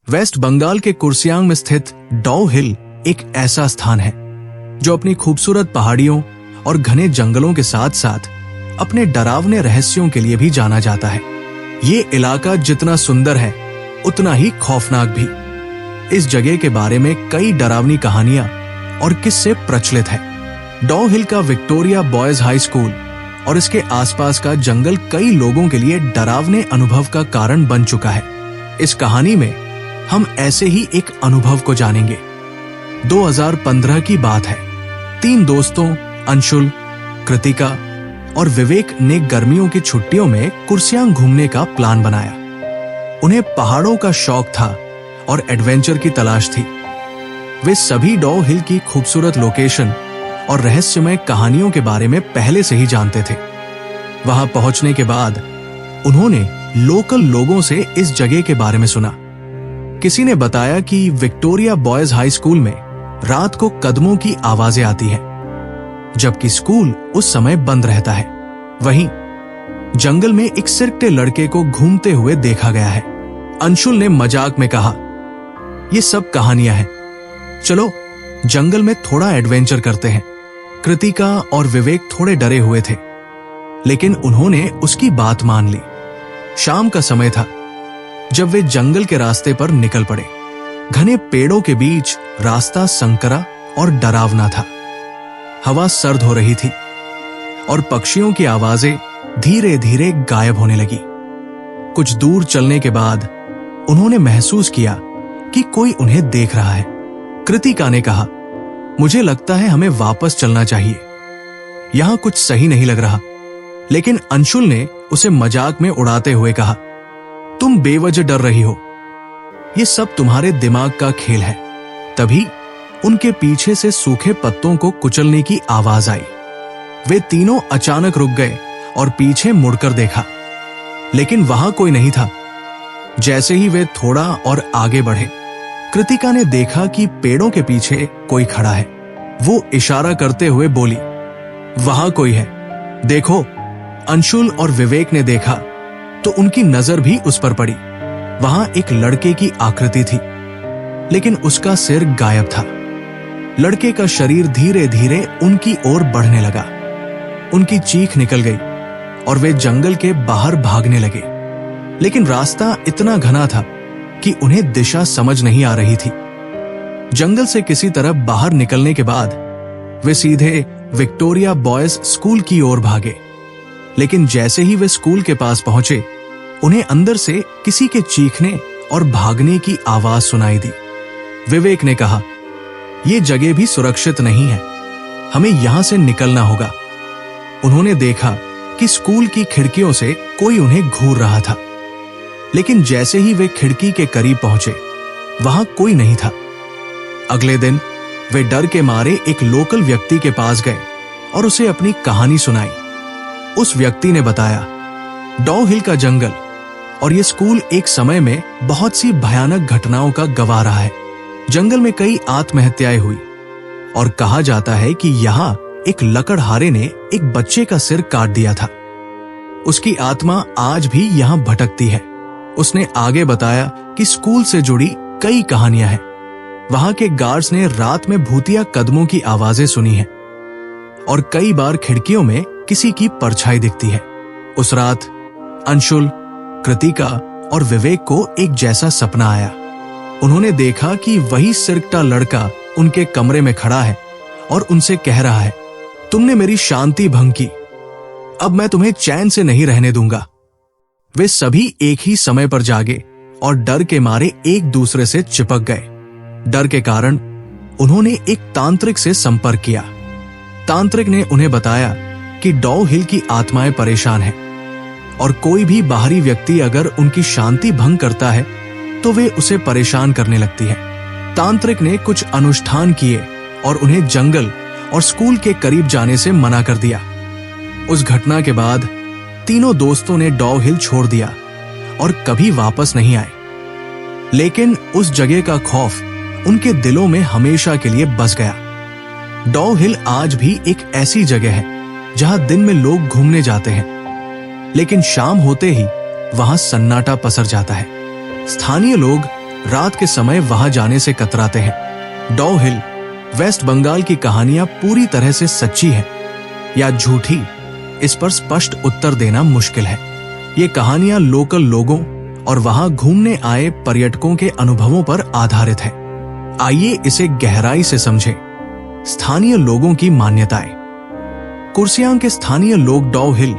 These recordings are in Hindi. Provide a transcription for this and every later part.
वेस्ट बंगाल के कुर्सियांग में स्थित डॉ हिल एक ऐसा स्थान है जो अपनी खूबसूरत पहाड़ियों और घने जंगलों के साथ साथ अपने डरावने रहस्यों के लिए भी जाना जाता है। ये इलाका जितना सुंदर है उतना ही खौफनाक भी। इस जगह के बारे में कई डरावनी कहानियां और किस्से प्रचलित हैं। डॉ हिल का विक्टोरिया बॉयज हाई स्कूल और इसके आसपास का जंगल कई लोगों के लिए डरावने अनुभव का कारण बन चुका है। इस कहानी में हम ऐसे ही एक अनुभव को जानेंगे। 2015 की बात है। 3 दोस्तों अंशुल, कृतिका और विवेक ने गर्मियों की छुट्टियों में कुर्सियांग घूमने का प्लान बनाया। उन्हें पहाड़ों का शौक था और एडवेंचर की तलाश थी। वे सभी डॉ हिल की खूबसूरत लोकेशन और रहस्यमय कहानियों के बारे में पहले से ही जानते थे। वहां पहुंचने के बाद उन्होंने लोकल लोगों से इस जगह के बारे में सुना। किसी ने बताया कि विक्टोरिया बॉयज हाई स्कूल में रात को कदमों की आवाजें आती हैं, जबकि स्कूल उस समय बंद रहता है। वहीं जंगल में एक सिरकटे लड़के को घूमते हुए देखा गया है। अंशुल ने मजाक में कहा, ये सब कहानियां हैं, चलो जंगल में थोड़ा एडवेंचर करते हैं। कृतिका और विवेक थोड़े डरे हुए थे, लेकिन उन्होंने उसकी बात मान ली। शाम का समय था जब वे जंगल के रास्ते पर निकल पड़े। घने पेड़ों के बीच रास्ता संकरा और डरावना था। हवा सर्द हो रही थी और पक्षियों की आवाजें धीरे धीरे गायब होने लगी। कुछ दूर चलने के बाद उन्होंने महसूस किया कि कोई उन्हें देख रहा है। कृतिका ने कहा, मुझे लगता है हमें वापस चलना चाहिए, यहां कुछ सही नहीं लग रहा। लेकिन अंशुल ने उसे मजाक में उड़ाते हुए कहा, तुम बेवजह डर रही हो, ये सब तुम्हारे दिमाग का खेल है। तभी उनके पीछे से सूखे पत्तों को कुचलने की आवाज आई। वे तीनों अचानक रुक गए और पीछे मुड़कर देखा, लेकिन वहां कोई नहीं था। जैसे ही वे थोड़ा और आगे बढ़े, कृतिका ने देखा कि पेड़ों के पीछे कोई खड़ा है। वो इशारा करते हुए बोली, वहां कोई है, देखो। अंशुल और विवेक ने देखा तो उनकी नजर भी उस पर पड़ी। वहां एक लड़के की आकृति थी, लेकिन उसका सिर गायब था। लड़के का शरीर धीरे धीरे उनकी ओर बढ़ने लगा। उनकी चीख निकल गई और वे जंगल के बाहर भागने लगे, लेकिन रास्ता इतना घना था कि उन्हें दिशा समझ नहीं आ रही थी। जंगल से किसी तरह बाहर निकलने के बाद वे सीधे विक्टोरिया बॉयज स्कूल की ओर भागे। लेकिन जैसे ही वे स्कूल के पास पहुंचे, उन्हें अंदर से किसी के चीखने और भागने की आवाज सुनाई दी। विवेक ने कहा, यह जगह भी सुरक्षित नहीं है, हमें यहां से निकलना होगा। उन्होंने देखा कि स्कूल की खिड़कियों से कोई उन्हें घूर रहा था, लेकिन जैसे ही वे खिड़की के करीब पहुंचे, वहां कोई नहीं था। अगले दिन वे डर के मारे एक लोकल व्यक्ति के पास गए और उसे अपनी कहानी सुनाई। उस व्यक्ति ने बताया, डॉ हिल का जंगल और ये स्कूल एक समय में बहुत सी भयानक घटनाओं का गवाह रहा है। जंगल में कई आत्महत्याएं हुई और कहा जाता है कि यहाँ एक लकड़हारे ने एक बच्चे का सिर काट दिया था। उसकी आत्मा आज भी यहाँ भटकती है। उसने आगे बताया कि स्कूल से जुड़ी कई कहानियां हैं। वहां के गार्ड्स ने रात में भूतिया कदमों की आवाजें सुनी हैं और कई बार खिड़कियों में किसी की परछाई दिखती है। उस रात अंशुल, कृतिका और विवेक को एक जैसा सपना आया। उन्होंने देखा कि वही सिरकटा लड़का उनके कमरे में खड़ा है और उनसे कह रहा है, तुमने मेरी शांति भंग की, अब मैं तुम्हें चैन से नहीं रहने दूंगा। वे सभी एक ही समय पर जागे और डर के मारे एक दूसरे से चिपक गए। डर के कारण उन्होंने एक तांत्रिक से संपर्क किया। तांत्रिक ने उन्हें बताया कि डॉ हिल की आत्माएं परेशान हैं और कोई भी बाहरी व्यक्ति अगर उनकी शांति भंग करता है तो वे उसे परेशान करने लगती है। तांत्रिक ने कुछ अनुष्ठान किए और उन्हें जंगल और स्कूल के करीब जाने से मना कर दिया। उस घटना के बाद तीनों दोस्तों ने डॉ हिल छोड़ दिया और कभी वापस नहीं आए। लेकिन उस जगह का खौफ उनके दिलों में हमेशा के लिए बस गया। डॉ हिल आज भी एक ऐसी जगह है जहां दिन में लोग घूमने जाते हैं, लेकिन शाम होते ही वहां सन्नाटा पसर जाता है। स्थानीय लोग रात के समय वहां जाने से कतराते हैं। डॉ हिल वेस्ट बंगाल की कहानियां पूरी तरह से सच्ची है या झूठी, इस पर स्पष्ट उत्तर देना मुश्किल है। ये कहानियां लोकल लोगों और वहां घूमने आए पर्यटकों के अनुभवों पर आधारित है। आइए इसे गहराई से समझें। स्थानीय लोगों की मान्यताएं। कुर्सियांग के स्थानीय लोग डॉ हिल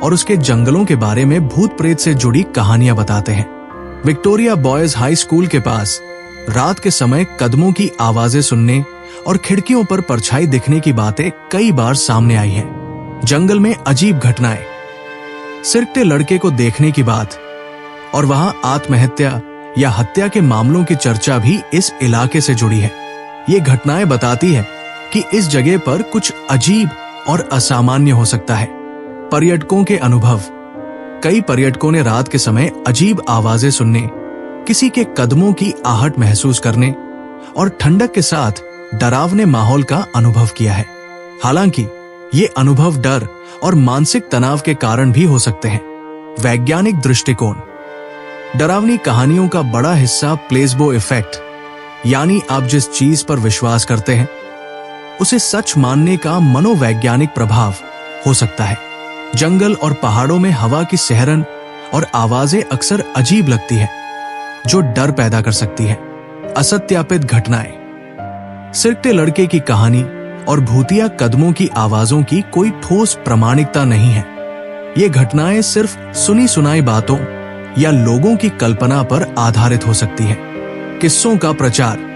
और उसके जंगलों के बारे में भूत प्रेत से जुड़ी कहानियां बताते हैं। विक्टोरिया बॉयज हाई स्कूल के पास रात के समय कदमों की आवाजें सुनने और खिड़कियों पर परछाई दिखने की बातें कई बार सामने आई हैं। जंगल में अजीब घटनाएं, सिरकते लड़के को देखने की बात और वहां आत्महत्या या हत्या के मामलों की चर्चा भी इस इलाके से जुड़ी है। ये घटनाएं बताती है कि इस जगह पर कुछ अजीब और असामान्य हो सकता है। पर्यटकों के अनुभव। कई पर्यटकों ने रात के समय अजीब आवाजें सुनने, किसी के कदमों की आहट महसूस करने और ठंडक के साथ डरावने माहौल का अनुभव किया है। हालांकि ये अनुभव डर और मानसिक तनाव के कारण भी हो सकते हैं। वैज्ञानिक दृष्टिकोण। डरावनी कहानियों का बड़ा हिस्सा प्लेसबो इफेक्ट, यानी आप जिस चीज पर विश्वास करते हैं उसे सच मानने का मनोवैज्ञानिक प्रभाव हो सकता है। जंगल और पहाड़ों में हवा की सहरन और आवाजें अक्सर अजीब लगती है, जो डर पैदा कर सकती है। असत्यापित घटनाएं। सिरकते लड़के की कहानी और भूतिया कदमों की आवाजों की कोई ठोस प्रामाणिकता नहीं है। ये घटनाएं सिर्फ सुनी सुनाई बातों या लोगों की कल्पना पर आधारित हो सकती है। किस्सों का प्रचार।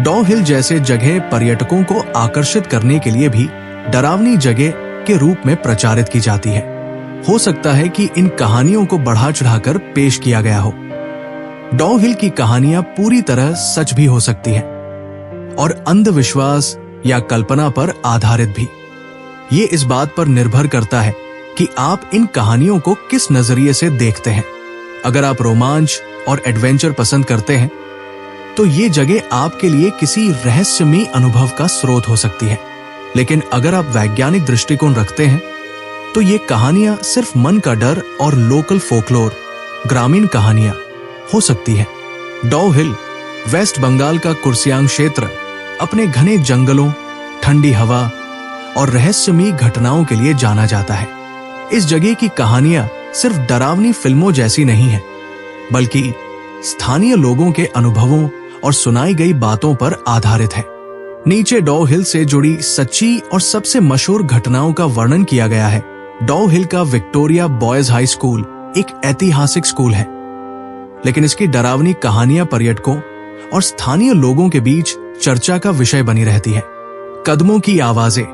डॉ हिल जैसे जगह पर्यटकों को आकर्षित करने के लिए भी डरावनी जगह के रूप में प्रचारित की जाती है। हो सकता है कि इन कहानियों को बढ़ा चढ़ाकर पेश किया गया हो। डॉ हिल की कहानियां पूरी तरह सच भी हो सकती है और अंधविश्वास या कल्पना पर आधारित भी। ये इस बात पर निर्भर करता है कि आप इन कहानियों को किस नजरिए से देखते हैं। अगर आप रोमांच और एडवेंचर पसंद करते हैं तो ये जगह आपके लिए किसी रहस्यमयी अनुभव का स्रोत हो सकती है। लेकिन अगर आप वैज्ञानिक दृष्टिकोण रखते हैं तो ये कहानियां सिर्फ मन का डर और लोकल फोकलोर, ग्रामीण कहानियां हो सकती है। डॉ हिल वेस्ट बंगाल का कुर्सियांग क्षेत्र अपने घने जंगलों, ठंडी हवा और रहस्यमयी घटनाओं के लिए जाना जाता है। इस जगह की कहानियां सिर्फ डरावनी फिल्मों जैसी नहीं है, बल्कि स्थानीय लोगों के अनुभवों और सुनाई गई बातों पर आधारित है। नीचे डॉ हिल से जुड़ी सच्ची और सबसे मशहूर घटनाओं का वर्णन किया गया है। डॉ हिल का विक्टोरिया बॉयज हाई स्कूल एक ऐतिहासिक स्कूल है, लेकिन इसकी डरावनी कहानियां पर्यटकों और स्थानीय लोगों के बीच चर्चा का विषय बनी रहती है। कदमों की आवाजें।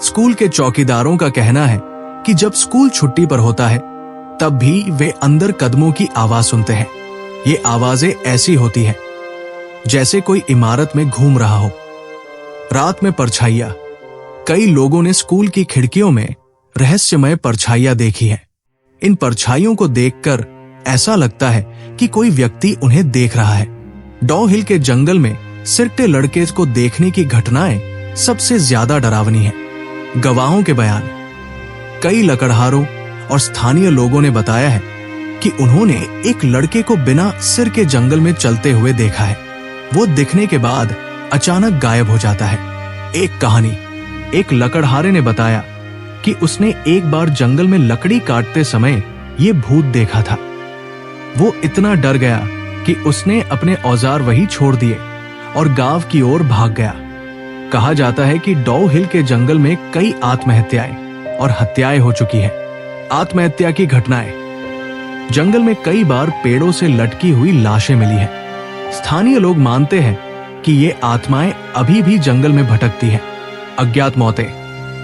स्कूल के चौकीदारों का कहना है कि जब स्कूल छुट्टी पर होता है तब भी वे अंदर कदमों की आवाज सुनते हैं। ये आवाजें ऐसी होती हैं जैसे कोई इमारत में घूम रहा हो। रात में परछाइयां। कई लोगों ने स्कूल की खिड़कियों में रहस्यमय परछाइयां देखी है। इन परछाइयों को देखकर ऐसा लगता है कि कोई व्यक्ति उन्हें देख रहा है। डॉ हिल के जंगल में सिरकते लड़के को देखने की घटनाएं सबसे ज्यादा डरावनी है। गवाहों के बयान। कई लकड़हारों और स्थानीय लोगों ने बताया है कि उन्होंने एक लड़के को बिना सिर के जंगल में चलते हुए देखा है। वो दिखने के बाद अचानक गायब हो जाता है। एक कहानी। एक लकड़हारे ने बताया कि उसने एक बार जंगल में लकड़ी काटते समय ये भूत देखा था। वो इतना डर गया कि उसने अपने औजार वहीं छोड़ दिए और गांव की ओर भाग गया। कहा जाता है कि डॉ हिल के जंगल में कई आत्महत्याएं और हत्याएं हो चुकी है। आत्महत्या की घटनाएं। जंगल में कई बार पेड़ों से लटकी हुई लाशें मिली है। स्थानीय लोग मानते हैं कि ये आत्माएं अभी भी जंगल में भटकती हैं। अज्ञात मौतें।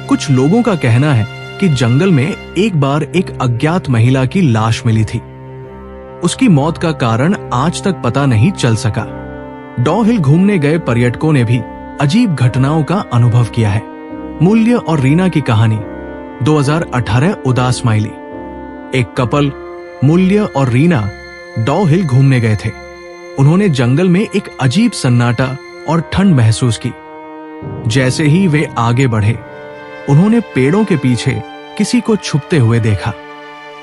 कुछ लोगों का कहना है कि जंगल में एक बार एक अज्ञात महिला की लाश मिली थी। उसकी मौत का कारण आज तक पता नहीं चल सका। डॉ हिल घूमने गए पर्यटकों ने भी अजीब घटनाओं का अनुभव किया है। मूल्य और रीना की कहानी। 2018 उदास स्माइली। एक कपल मूल्य और रीना डॉ हिल घूमने गए थे। उन्होंने जंगल में एक अजीब सन्नाटा और ठंड महसूस की। जैसे ही वे आगे बढ़े उन्होंने पेड़ों के पीछे किसी को छुपते हुए देखा।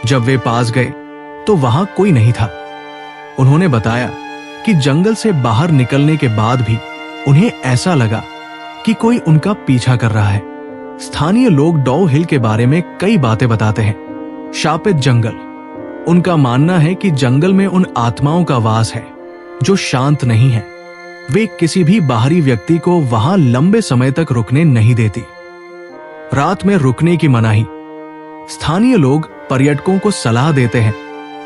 जब वे पास गए तो वहां कोई नहीं था। उन्होंने बताया कि जंगल से बाहर निकलने के बाद भी उन्हें ऐसा लगा कि कोई उनका पीछा कर रहा है। स्थानीय लोग डॉव हिल के बारे में कई बातें बताते हैं। शापित जंगल, उनका मानना है कि जंगल में उन आत्माओं का वास है जो शांत नहीं है। वे किसी भी बाहरी व्यक्ति को वहां लंबे समय तक रुकने नहीं देती। रात में रुकने की मनाही, स्थानीय लोग पर्यटकों को सलाह देते हैं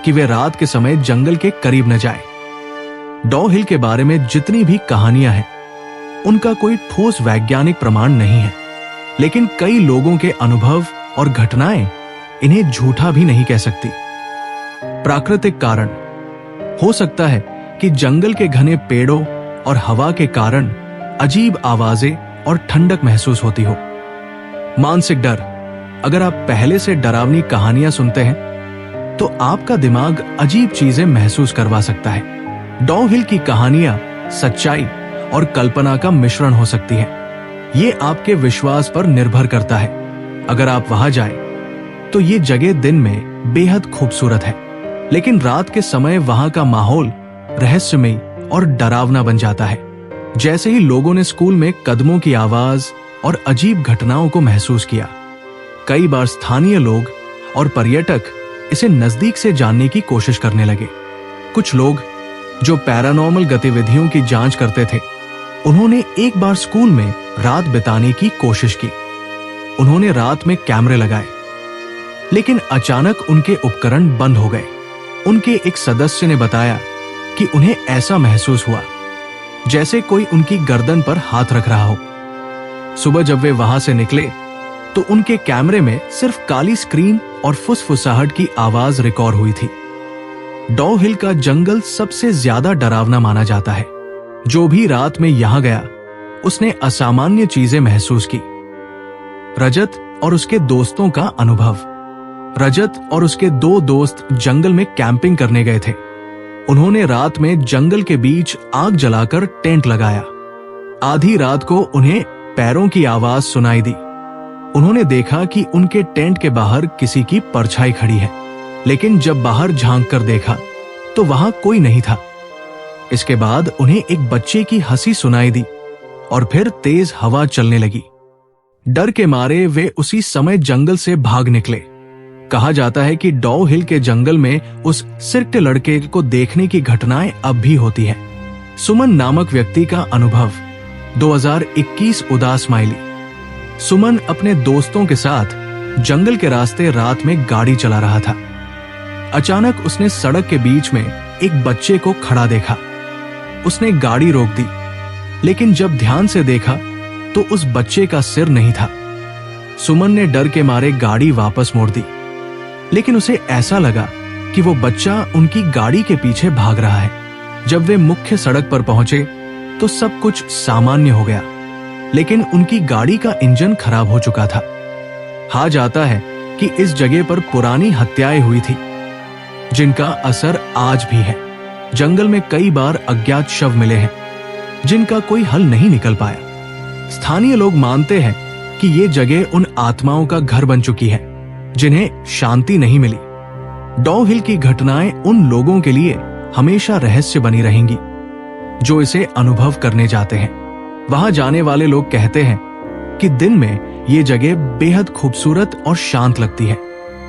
कि वे रात के समय जंगल के करीब न जाएं। डॉव हिल के बारे में जितनी भी कहानियां हैं, उनका कोई ठोस वैज्ञानिक प्रमाण नहीं है, लेकिन कई लोगों के अनुभव और घटनाएं इन्हें झूठा भी नहीं कह सकती। प्राकृतिक कारण, हो सकता है कि जंगल के घने पेड़ों और हवा के कारण अजीब आवाजें और ठंडक महसूस होती हो। मानसिक डर, अगर आप पहले से डरावनी कहानियां सुनते हैं तो आपका दिमाग अजीब चीजें महसूस करवा सकता है। डॉव हिल की कहानियां सच्चाई और कल्पना का मिश्रण हो सकती है। ये आपके विश्वास पर निर्भर करता है। अगर आप वहां जाएं, तो ये जगह दिन में बेहद खूबसूरत है, लेकिन रात के समय वहां का माहौल रहस्यमयी और डरावना बन जाता है। जैसे ही लोगों ने स्कूल में कदमों की आवाज और अजीब घटनाओं को महसूस किया, कई बार स्थानीय लोग और पर्यटक इसे नजदीक से जानने की कोशिश करने लगे। कुछ लोग जो पैरानॉर्मल गतिविधियों की जांच करते थे, उन्होंने एक बार स्कूल में रात बिताने की कोशिश की। उन्होंने रात में कैमरे लगाए, लेकिन अचानक उनके उपकरण बंद हो गए। उनके एक सदस्य ने बताया कि उन्हें ऐसा महसूस हुआ जैसे कोई उनकी गर्दन पर हाथ रख रहा हो। सुबह जब वे वहां से निकले तो उनके कैमरे में सिर्फ काली स्क्रीन और फुसफुसाहट की आवाज रिकॉर्ड हुई थी। डॉव हिल का जंगल सबसे ज्यादा डरावना माना जाता है। जो भी रात में यहां गया, उसने असामान्य चीजें महसूस की। रजत और उसके दोस्तों का अनुभव। रजत और उसके 2 दोस्त जंगल में कैंपिंग करने गए थे। उन्होंने रात में जंगल के बीच आग जलाकर टेंट लगाया। आधी रात को उन्हें पैरों की आवाज सुनाई दी। उन्होंने देखा कि उनके टेंट के बाहर किसी की परछाई खड़ी है, लेकिन जब बाहर झांक कर देखा तो वहां कोई नहीं था। इसके बाद उन्हें एक बच्चे की हंसी सुनाई दी और फिर तेज हवा चलने लगी। डर के मारे वे उसी समय जंगल से भाग निकले। कहा जाता है कि डॉव हिल के जंगल में उस सिर्फ लड़के को देखने की घटनाएं अब भी होती हैं। सुमन नामक व्यक्ति का अनुभव। 2021 उदास स्माइली। सुमन अपने दोस्तों के साथ जंगल के रास्ते रात में गाड़ी चला रहा था। अचानक उसने सड़क के बीच में एक बच्चे को खड़ा देखा। उसने गाड़ी रोक दी, लेकिन जब ध्यान से देखा तो उस बच्चे का सिर नहीं था। सुमन ने डर के मारे गाड़ी वापस मोड़ दी, लेकिन उसे ऐसा लगा कि वो बच्चा उनकी गाड़ी के पीछे भाग रहा है। जब वे मुख्य सड़क पर पहुंचे तो सब कुछ सामान्य हो गया, लेकिन उनकी गाड़ी का इंजन खराब हो चुका था। कहा जाता है कि इस जगह पर पुरानी हत्याएं हुई थी, जिनका असर आज भी है। जंगल में कई बार अज्ञात शव मिले हैं, जिनका कोई हल नहीं निकल पाया। स्थानीय लोग मानते हैं कि ये जगह उन आत्माओं का घर बन चुकी है जिन्हें शांति नहीं मिली। डॉव हिल की घटनाएं उन लोगों के लिए हमेशा रहस्य बनी रहेंगी जो इसे अनुभव करने जाते हैं। वहां जाने वाले लोग कहते हैं कि दिन में ये जगह बेहद खूबसूरत और शांत लगती है,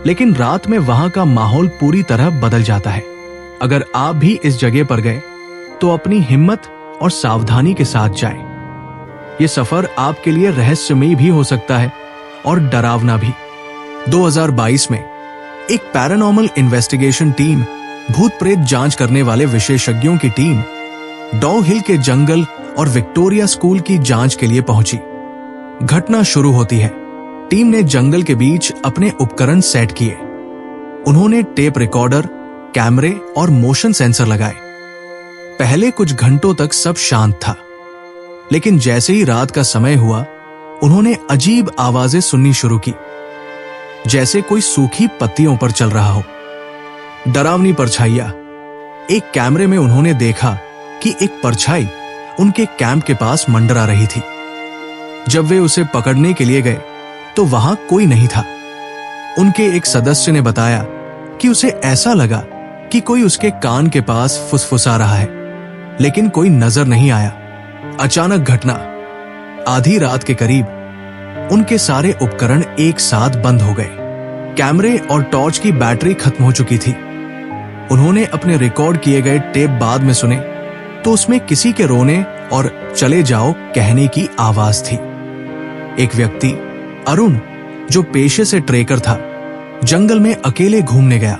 लेकिन रात में वहां का माहौल पूरी तरह बदल जाता है। अगर आप भी इस जगह पर गए तो अपनी हिम्मत और सावधानी के साथ जाएं। ये सफर आपके लिए रहस्यमयी भी हो सकता है और डरावना भी। 2022 में एक पैरानॉर्मल इन्वेस्टिगेशन टीम, भूत प्रेत जांच करने वाले विशेषज्ञों की टीम डॉव हिल के जंगल और विक्टोरिया स्कूल की जांच के लिए पहुंची। घटना शुरू होती है। टीम ने जंगल के बीच अपने उपकरण सेट किए। उन्होंने टेप रिकॉर्डर, कैमरे और मोशन सेंसर लगाए। पहले कुछ घंटों तक सब शांत था, लेकिन जैसे ही रात का समय हुआ, उन्होंने अजीब आवाजें सुननी शुरू की, जैसे कोई सूखी पत्तियों पर चल रहा हो। डरावनी परछाइयां। एक कैमरे में उन्होंने देखा कि एक परछाई उनके कैंप के पास मंडरा रही थी। जब वे उसे पकड़ने के लिए गए तो वहां कोई नहीं था। उनके एक सदस्य ने बताया कि उसे ऐसा लगा कि कोई उसके कान के पास फुसफुसा रहा है। लेकिन कोई नजर नहीं आया। अचानक घटना, आधी रात के करीब उनके सारे उपकरण एक साथ बंद हो गए। कैमरे और टॉर्च की बैटरी खत्म हो चुकी थी। उन्होंने अपने रिकॉर्ड किए गए टेप बाद में सुने तो उसमें किसी के रोने और चले जाओ कहने की आवाज थी। एक व्यक्ति, अरुण, जो पेशे से ट्रेकर था, जंगल में अकेले घूमने गया।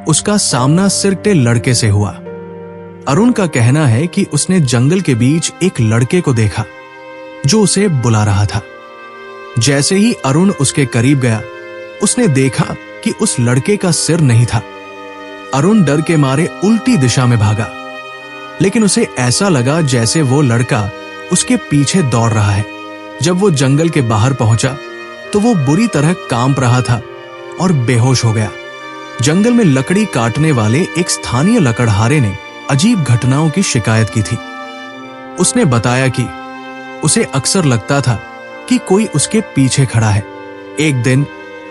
उसका सामना सिरटे लड़के से हुआ। अरुण का कहना है कि उसने जंगल के बीच एक लड़के को देखा जो उसे बुला रहा था। जैसे ही अरुण उसके करीब गया, उसने देखा कि उस लड़के का सिर नहीं था। अरुण डर के मारे उल्टी दिशा में भागा, लेकिन उसे ऐसा लगा जैसे वो लड़का उसके पीछे दौड़ रहा है। जब वो जंगल के बाहर पहुंचा तो वो बुरी तरह कांप रहा था और बेहोश हो गया। जंगल में लकड़ी काटने वाले एक स्थानीय लकड़हारे ने अजीब घटनाओं की शिकायत की थी। उसने बताया कि उसे अक्सर लगता था कि कोई उसके पीछे खड़ा है। एक दिन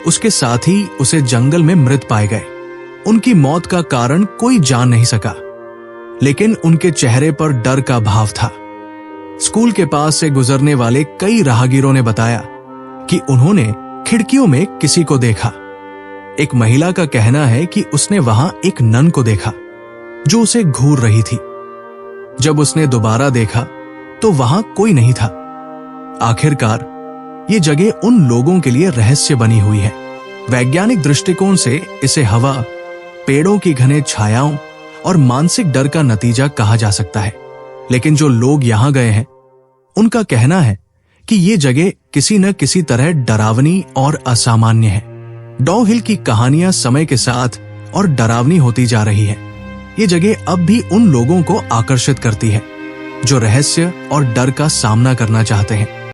उसके साथी उसे जंगल में मृत पाए गए। उनकी मौत का कारण कोई जान नहीं सका, लेकिन उनके चेहरे पर डर का भाव था। स्कूल के पास से गुजरने वाले कई राहगीरों ने बताया कि उन्होंने खिड़कियों में किसी को देखा। एक महिला का कहना है कि उसने वहां एक नन को देखा जो उसे घूर रही थी। जब उसने दोबारा देखा तो वहां कोई नहीं था। आखिरकार ये जगह उन लोगों के लिए रहस्य बनी हुई है। वैज्ञानिक दृष्टिकोण से इसे हवा, पेड़ों की घने छायाओं और मानसिक डर का नतीजा कहा जा सकता है। लेकिन जो लोग यहां गए हैं, उनका कहना है कि ये जगह किसी न किसी तरह डरावनी और असामान्य है। डॉ हिल की कहानियां समय के साथ और डरावनी होती जा रही है। ये जगह अब भी उन लोगों को आकर्षित करती है जो रहस्य और डर का सामना करना चाहते हैं।